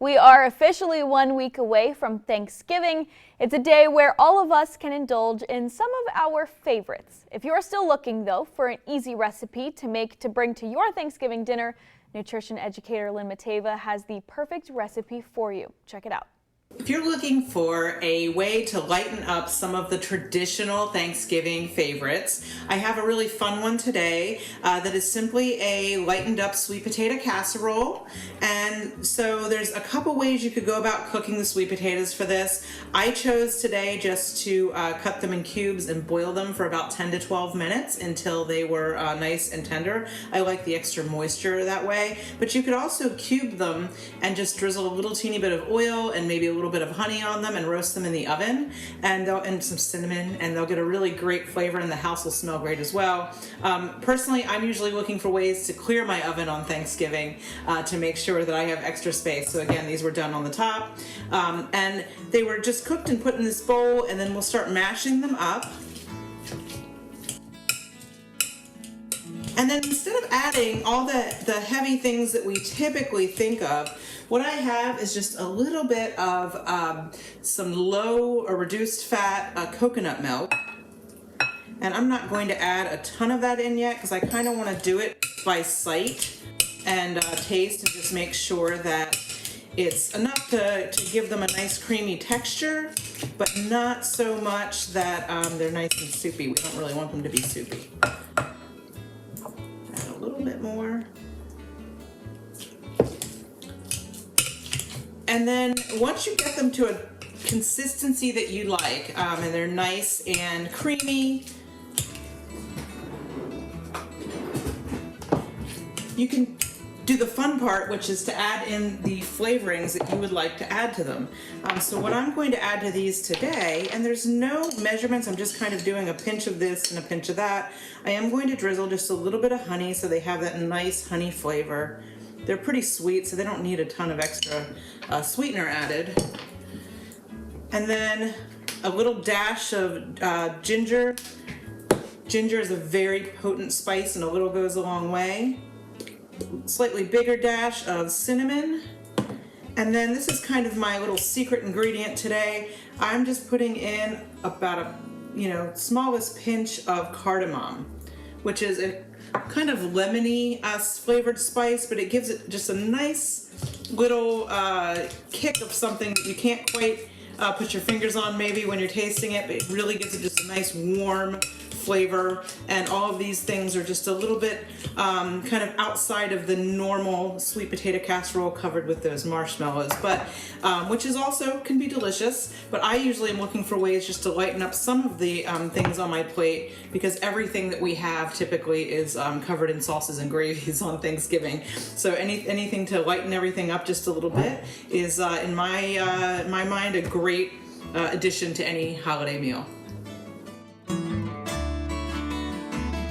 We are officially 1 week away from Thanksgiving. It's a day where all of us can indulge in some of our favorites. If you're still looking, though, for an easy recipe to bring to your Thanksgiving dinner, nutrition educator Lynn Matava has the perfect recipe for you. Check it out. If you're looking for a way to lighten up some of the traditional Thanksgiving favorites, I have a really fun one today that is simply a lightened up sweet potato casserole. And so there's a couple ways you could go about cooking the sweet potatoes for this. I chose today just to cut them in cubes and boil them for about 10 to 12 minutes until they were nice and tender. I like the extra moisture that way, but you could also cube them and just drizzle a little teeny bit of oil and maybe a little bit of honey on them and roast them in the oven, and some cinnamon, and they'll get a really great flavor, and the house will smell great as well. Personally, I'm usually looking for ways to clear my oven on Thanksgiving to make sure that I have extra space. So again, these were done on the top, and they were just cooked and put in this bowl, and then we'll start mashing them up. And then instead of adding all the heavy things that we typically think of, what I have is just a little bit of some low or reduced fat coconut milk. And I'm not going to add a ton of that in yet because I kind of want to do it by sight and taste and just make sure that it's enough to give them a nice creamy texture, but not so much that they're nice and soupy. We don't really want them to be soupy. Add a little bit more. And then once you get them to a consistency that you like, and they're nice and creamy, you can do the fun part, which is to add in the flavorings that you would like to add to them. So what I'm going to add to these today, and there's no measurements, I'm just kind of doing a pinch of this and a pinch of that. I am going to drizzle just a little bit of honey so they have that nice honey flavor. They're pretty sweet, so they don't need a ton of extra sweetener added. And then a little dash of ginger. Ginger is a very potent spice, and a little goes a long way. Slightly bigger dash of cinnamon. And then this is kind of my little secret ingredient today. I'm just putting in about a smallest pinch of cardamom, which is a kind of lemony flavored spice, but it gives it just a nice little kick of something that you can't quite put your fingers on maybe when you're tasting it, but it really gives it just a nice warm flavor. And all of these things are just a little bit kind of outside of the normal sweet potato casserole covered with those marshmallows, but which is also can be delicious. But I usually am looking for ways just to lighten up some of the things on my plate, because everything that we have typically is covered in sauces and gravies on Thanksgiving. So anything to lighten everything up just a little bit is in my mind a great addition to any holiday meal.